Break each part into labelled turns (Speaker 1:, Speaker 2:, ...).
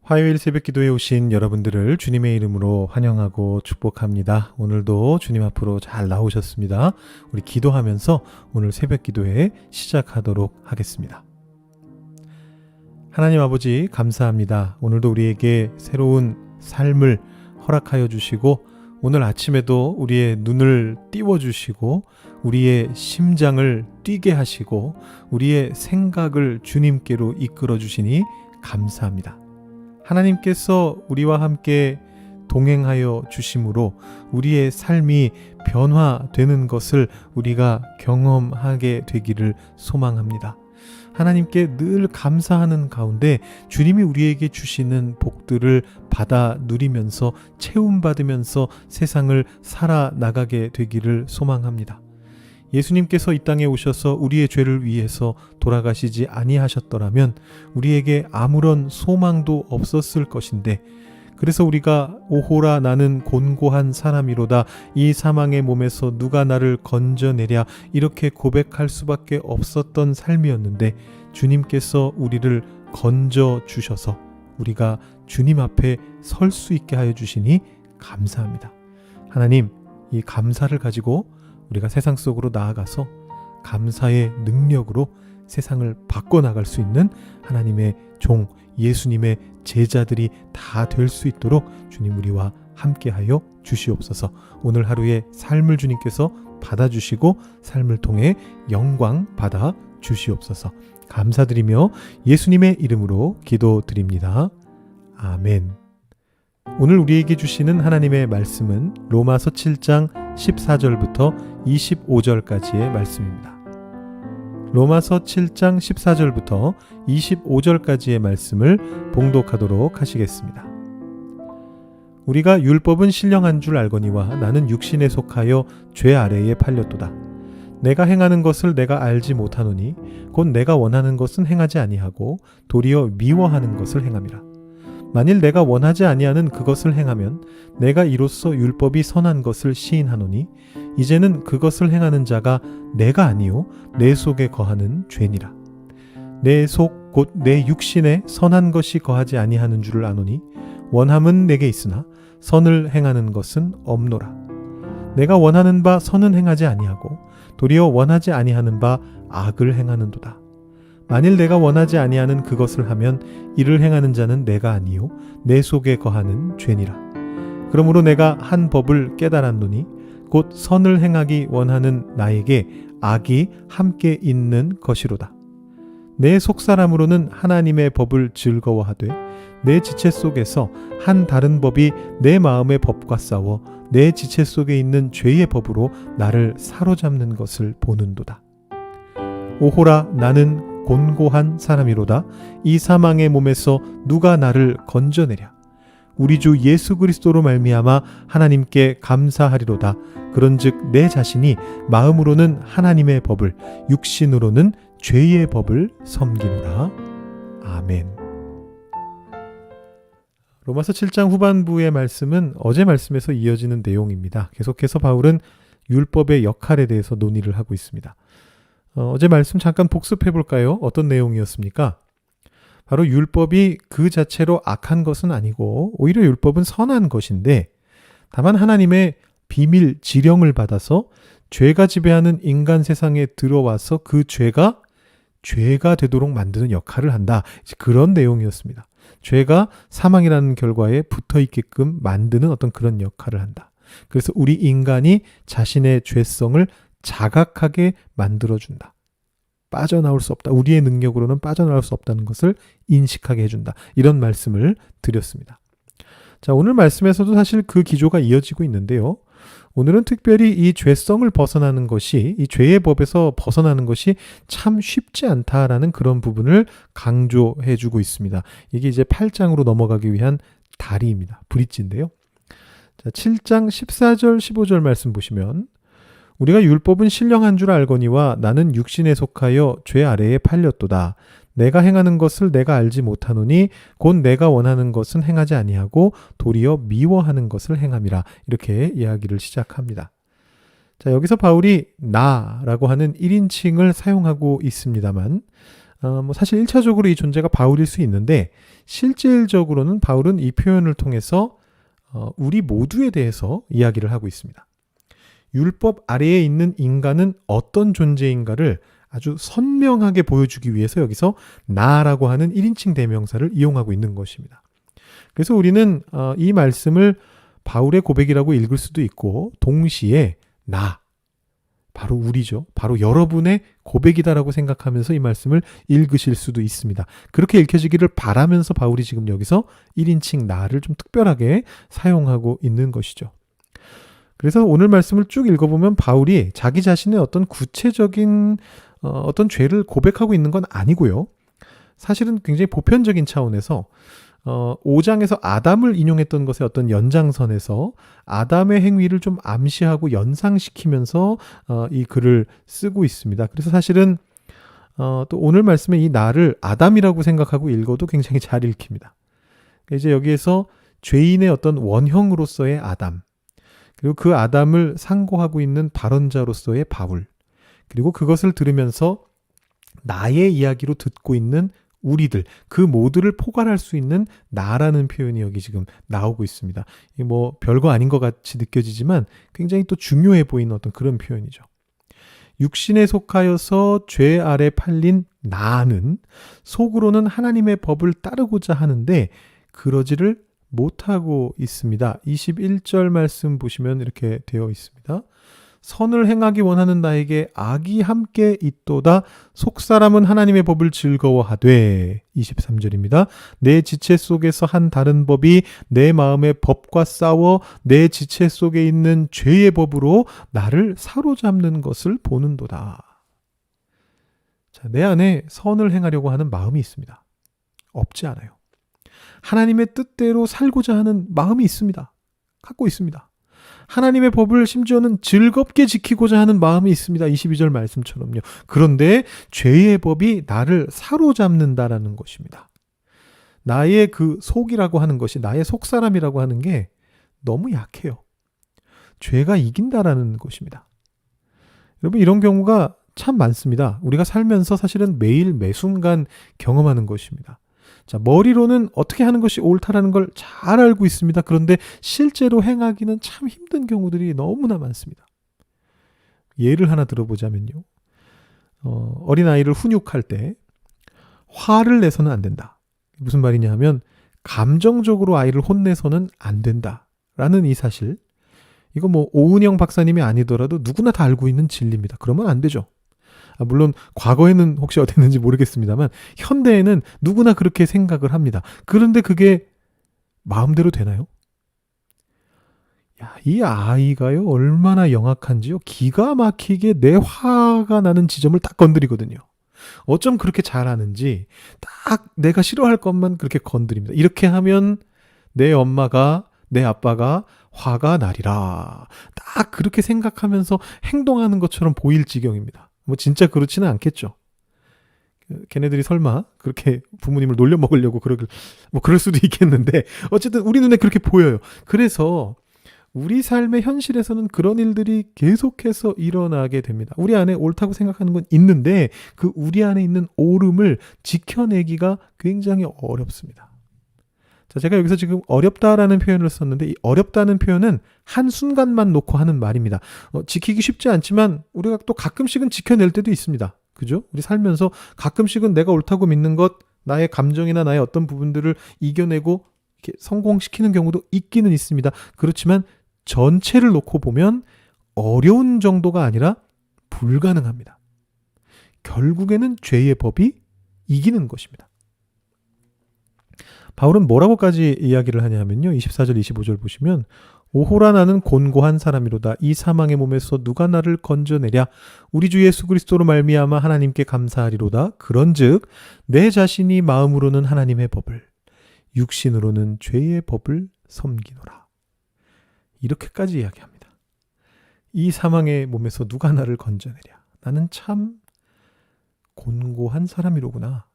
Speaker 1: 화요일 새벽 기도에 오신 여러분들을 주님의 이름으로 환영하고 축복합니다. 오늘도 주님 앞으로 잘 나오셨습니다. 우리 기도하면서 오늘 새벽 기도회 시작하도록 하겠습니다. 하나님 아버지 감사합니다. 오늘도 우리에게 새로운 삶을 허락하여 주시고 오늘 아침에도 우리의 눈을 띄워주시고 우리의 심장을 뛰게 하시고 우리의 생각을 주님께로 이끌어 주시니 감사합니다. 하나님께서 우리와 함께 동행하여 주심으로 우리의 삶이 변화되는 것을 우리가 경험하게 되기를 소망합니다. 하나님께 늘 감사하는 가운데 주님이 우리에게 주시는 복들을 받아 누리면서 채움받으면서 세상을 살아나가게 되기를 소망합니다. 예수님께서 이 땅에 오셔서 우리의 죄를 위해서 돌아가시지 아니하셨더라면 우리에게 아무런 소망도 없었을 것인데 그래서 우리가 오호라 나는 곤고한 사람이로다 이 사망의 몸에서 누가 나를 건져내랴 이렇게 고백할 수밖에 없었던 삶이었는데 주님께서 우리를 건져 주셔서 우리가 주님 앞에 설 수 있게 하여 주시니 감사합니다. 하나님, 이 감사를 가지고 우리가 세상 속으로 나아가서 감사의 능력으로 세상을 바꿔나갈 수 있는 하나님의 종, 예수님의 제자들이 다 될 수 있도록 주님 우리와 함께하여 주시옵소서. 오늘 하루의 삶을 주님께서 받아주시고 삶을 통해 영광 받아 주시옵소서. 감사드리며 예수님의 이름으로 기도드립니다. 아멘. 오늘 우리에게 주시는 하나님의 말씀은 로마서 7장 14절부터 25절까지의 말씀입니다. 로마서 7장 14절부터 25절까지의 말씀을 봉독하도록 하시겠습니다. 우리가 율법은 신령한 줄 알거니와 나는 육신에 속하여 죄 아래에 팔렸도다. 내가 행하는 것을 내가 알지 못하노니 곧 내가 원하는 것은 행하지 아니하고 도리어 미워하는 것을 행함이라. 만일 내가 원하지 아니하는 그것을 행하면 내가 이로써 율법이 선한 것을 시인하노니 이제는 그것을 행하는 자가 내가 아니요 내 속에 거하는 죄니라. 내 속 곧 내 육신에 선한 것이 거하지 아니하는 줄을 아노니 원함은 내게 있으나 선을 행하는 것은 없노라. 내가 원하는 바 선은 행하지 아니하고 도리어 원하지 아니하는 바 악을 행하는도다. 만일 내가 원하지 아니하는 그것을 하면 이를 행하는 자는 내가 아니요 내 속에 거하는 죄니라. 그러므로 내가 한 법을 깨달았노니 곧 선을 행하기 원하는 나에게 악이 함께 있는 것이로다. 내 속사람으로는 하나님의 법을 즐거워하되 내 지체 속에서 한 다른 법이 내 마음의 법과 싸워 내 지체 속에 있는 죄의 법으로 나를 사로잡는 것을 보는도다. 오호라 나는 곤고한 사람이로다. 이 사망의 몸에서 누가 나를 건져내랴. 우리 주 예수 그리스도로 말미암아 하나님께 감사하리로다. 그런즉 내 자신이 마음으로는 하나님의 법을 육신으로는 죄의 법을 섬기노라. 아멘. 로마서 7장 후반부의 말씀은 어제 말씀에서 이어지는 내용입니다. 계속해서 바울은 율법의 역할에 대해서 논의를 하고 있습니다. 어제 말씀 잠깐 복습해 볼까요? 어떤 내용이었습니까? 바로 율법이 그 자체로 악한 것은 아니고 오히려 율법은 선한 것인데 다만 하나님의 비밀 지령을 받아서 죄가 지배하는 인간 세상에 들어와서 그 죄가 되도록 만드는 역할을 한다. 그런 내용이었습니다. 죄가 사망이라는 결과에 붙어 있게끔 만드는 어떤 그런 역할을 한다. 그래서 우리 인간이 자신의 죄성을 자각하게 만들어준다. 빠져나올 수 없다. 우리의 능력으로는 빠져나올 수 없다는 것을 인식하게 해준다. 이런 말씀을 드렸습니다. 자, 오늘 말씀에서도 사실 그 기조가 이어지고 있는데요. 오늘은 특별히 이 죄성을 벗어나는 것이, 이 죄의 법에서 벗어나는 것이 참 쉽지 않다라는 그런 부분을 강조해주고 있습니다. 이게 이제 8장으로 넘어가기 위한 다리입니다. 브릿지인데요. 자, 7장 14절 15절 말씀 보시면 우리가 율법은 신령한 줄 알거니와 나는 육신에 속하여 죄 아래에 팔렸도다. 내가 행하는 것을 내가 알지 못하노니 곧 내가 원하는 것은 행하지 아니하고 도리어 미워하는 것을 행함이라. 이렇게 이야기를 시작합니다. 자, 여기서 바울이 나라고 하는 1인칭을 사용하고 있습니다만 사실 1차적으로 이 존재가 바울일 수 있는데 실질적으로는 바울은 이 표현을 통해서 우리 모두에 대해서 이야기를 하고 있습니다. 율법 아래에 있는 인간은 어떤 존재인가를 아주 선명하게 보여주기 위해서 여기서 나라고 하는 1인칭 대명사를 이용하고 있는 것입니다. 그래서 우리는 이 말씀을 바울의 고백이라고 읽을 수도 있고 동시에 나, 바로 우리죠. 바로 여러분의 고백이다라고 생각하면서 이 말씀을 읽으실 수도 있습니다. 그렇게 읽혀지기를 바라면서 바울이 지금 여기서 1인칭 나를 좀 특별하게 사용하고 있는 것이죠. 그래서 오늘 말씀을 쭉 읽어보면 바울이 자기 자신의 어떤 구체적인 어떤 죄를 고백하고 있는 건 아니고요. 사실은 굉장히 보편적인 차원에서 5장에서 아담을 인용했던 것의 어떤 연장선에서 아담의 행위를 좀 암시하고 연상시키면서 이 글을 쓰고 있습니다. 그래서 사실은 또 오늘 말씀에 이 나를 아담이라고 생각하고 읽어도 굉장히 잘 읽힙니다. 이제 여기에서 죄인의 어떤 원형으로서의 아담, 그리고 그 아담을 상고하고 있는 발언자로서의 바울, 그리고 그것을 들으면서 나의 이야기로 듣고 있는 우리들, 그 모두를 포괄할 수 있는 나라는 표현이 여기 지금 나오고 있습니다. 이게 뭐 별거 아닌 것 같이 느껴지지만 굉장히 또 중요해 보이는 어떤 그런 표현이죠. 육신에 속하여서 죄 아래 팔린 나는 속으로는 하나님의 법을 따르고자 하는데 그러지를 못하고 있습니다. 21절 말씀 보시면 이렇게 되어 있습니다. 선을 행하기 원하는 나에게 악이 함께 있도다. 속사람은 하나님의 법을 즐거워하되. 23절입니다. 내 지체 속에서 한 다른 법이 내 마음의 법과 싸워 내 지체 속에 있는 죄의 법으로 나를 사로잡는 것을 보는도다. 자, 내 안에 선을 행하려고 하는 마음이 있습니다. 없지 않아요. 하나님의 뜻대로 살고자 하는 마음이 있습니다. 갖고 있습니다. 하나님의 법을 심지어는 즐겁게 지키고자 하는 마음이 있습니다. 22절 말씀처럼요. 그런데 죄의 법이 나를 사로잡는다라는 것입니다. 나의 그 속이라고 하는 것이, 나의 속사람이라고 하는 게 너무 약해요. 죄가 이긴다라는 것입니다. 여러분, 이런 경우가 참 많습니다. 우리가 살면서 사실은 매일 매순간 경험하는 것입니다. 자, 머리로는 어떻게 하는 것이 옳다라는 걸 잘 알고 있습니다. 그런데 실제로 행하기는 참 힘든 경우들이 너무나 많습니다. 예를 하나 들어보자면요. 어린아이를 훈육할 때 화를 내서는 안 된다. 무슨 말이냐 하면 감정적으로 아이를 혼내서는 안 된다라는 이 사실. 이거 뭐 오은영 박사님이 아니더라도 누구나 다 알고 있는 진리입니다. 그러면 안 되죠. 물론 과거에는 혹시 어땠는지 모르겠습니다만 현대에는 누구나 그렇게 생각을 합니다. 그런데 그게 마음대로 되나요? 야, 이 아이가요 얼마나 영악한지요. 기가 막히게 내 화가 나는 지점을 딱 건드리거든요. 어쩜 그렇게 잘하는지 딱 내가 싫어할 것만 그렇게 건드립니다. 이렇게 하면 내 엄마가, 내 아빠가 화가 나리라. 딱 그렇게 생각하면서 행동하는 것처럼 보일 지경입니다. 뭐 진짜 그렇지는 않겠죠. 걔네들이 설마 그렇게 부모님을 놀려 먹으려고 그럴 수도 있겠는데 어쨌든 우리 눈에 그렇게 보여요. 그래서 우리 삶의 현실에서는 그런 일들이 계속해서 일어나게 됩니다. 우리 안에 옳다고 생각하는 건 있는데 그 우리 안에 있는 옳음을 지켜내기가 굉장히 어렵습니다. 자, 제가 여기서 지금 어렵다라는 표현을 썼는데 이 어렵다는 표현은 한순간만 놓고 하는 말입니다. 지키기 쉽지 않지만 우리가 또 가끔씩은 지켜낼 때도 있습니다. 그죠? 우리 살면서 가끔씩은 내가 옳다고 믿는 것, 나의 감정이나 나의 어떤 부분들을 이겨내고 이렇게 성공시키는 경우도 있기는 있습니다. 그렇지만 전체를 놓고 보면 어려운 정도가 아니라 불가능합니다. 결국에는 죄의 법이 이기는 것입니다. 바울은 뭐라고까지 이야기를 하냐면요. 24절 25절 보시면 오호라 나는 곤고한 사람이로다. 이 사망의 몸에서 누가 나를 건져내랴. 우리 주 예수 그리스도로 말미암아 하나님께 감사하리로다. 그런즉 내 자신이 마음으로는 하나님의 법을 육신으로는 죄의 법을 섬기노라. 이렇게까지 이야기합니다. 이 사망의 몸에서 누가 나를 건져내랴. 나는 참 곤고한 사람이로구나.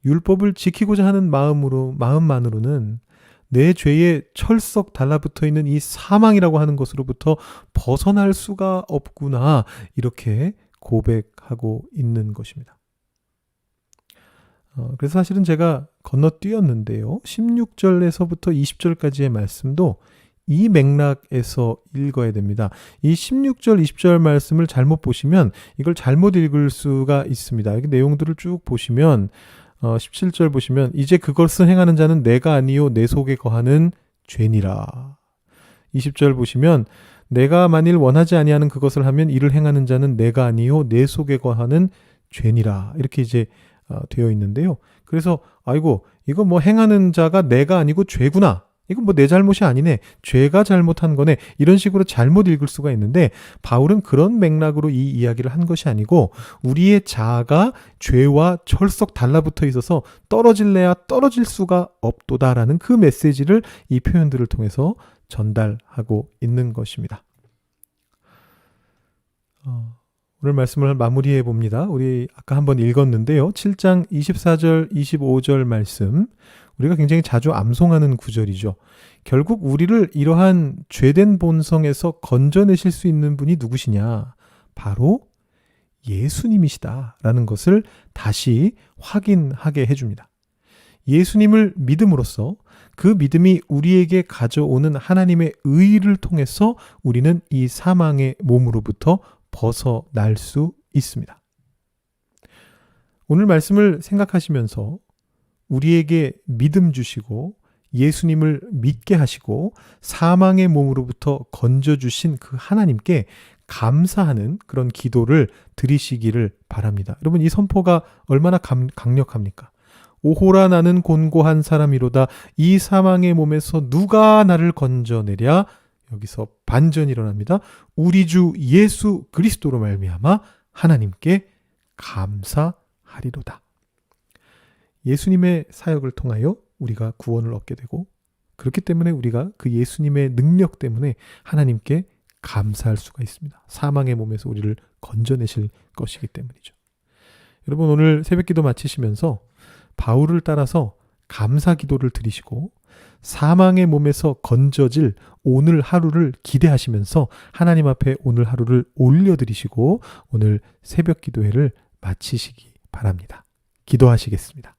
Speaker 1: 율법을 지키고자 하는 마음만으로는 내 죄에 철썩 달라붙어 있는 이 사망이라고 하는 것으로부터 벗어날 수가 없구나. 이렇게 고백하고 있는 것입니다. 그래서 사실은 제가 건너뛰었는데요. 16절에서부터 20절까지의 말씀도 이 맥락에서 읽어야 됩니다. 이 16절, 20절 말씀을 잘못 보시면 이걸 잘못 읽을 수가 있습니다. 여기 내용들을 쭉 보시면 17절 보시면 이제 그것을 행하는 자는 내가 아니요 내 속에 거하는 죄니라. 20절 보시면 내가 만일 원하지 아니하는 그것을 하면 이를 행하는 자는 내가 아니요 내 속에 거하는 죄니라. 이렇게 이제 되어 있는데요. 그래서 아이고 이거 뭐 행하는 자가 내가 아니고 죄구나. 이건 뭐 내 잘못이 아니네. 죄가 잘못한 거네. 이런 식으로 잘못 읽을 수가 있는데 바울은 그런 맥락으로 이 이야기를 한 것이 아니고 우리의 자아가 죄와 철썩 달라붙어 있어서 떨어질래야 떨어질 수가 없도다라는 그 메시지를 이 표현들을 통해서 전달하고 있는 것입니다. 오늘 말씀을 마무리해 봅니다. 우리 아까 한번 읽었는데요. 7장 24절, 25절 말씀. 우리가 굉장히 자주 암송하는 구절이죠. 결국 우리를 이러한 죄된 본성에서 건져내실 수 있는 분이 누구시냐? 바로 예수님이시다라는 것을 다시 확인하게 해줍니다. 예수님을 믿음으로써 그 믿음이 우리에게 가져오는 하나님의 의를 통해서 우리는 이 사망의 몸으로부터 벗어날 수 있습니다. 오늘 말씀을 생각하시면서 우리에게 믿음 주시고 예수님을 믿게 하시고 사망의 몸으로부터 건져주신 그 하나님께 감사하는 그런 기도를 드리시기를 바랍니다. 여러분 이 선포가 얼마나 강력합니까? 오호라 나는 곤고한 사람이로다. 이 사망의 몸에서 누가 나를 건져내랴? 여기서 반전이 일어납니다. 우리 주 예수 그리스도로 말미암아 하나님께 감사하리로다. 예수님의 사역을 통하여 우리가 구원을 얻게 되고 그렇기 때문에 우리가 그 예수님의 능력 때문에 하나님께 감사할 수가 있습니다. 사망의 몸에서 우리를 건져내실 것이기 때문이죠. 여러분 오늘 새벽기도 마치시면서 바울을 따라서 감사 기도를 드리시고 사망의 몸에서 건져질 오늘 하루를 기대하시면서 하나님 앞에 오늘 하루를 올려드리시고 오늘 새벽기도회를 마치시기 바랍니다. 기도하시겠습니다.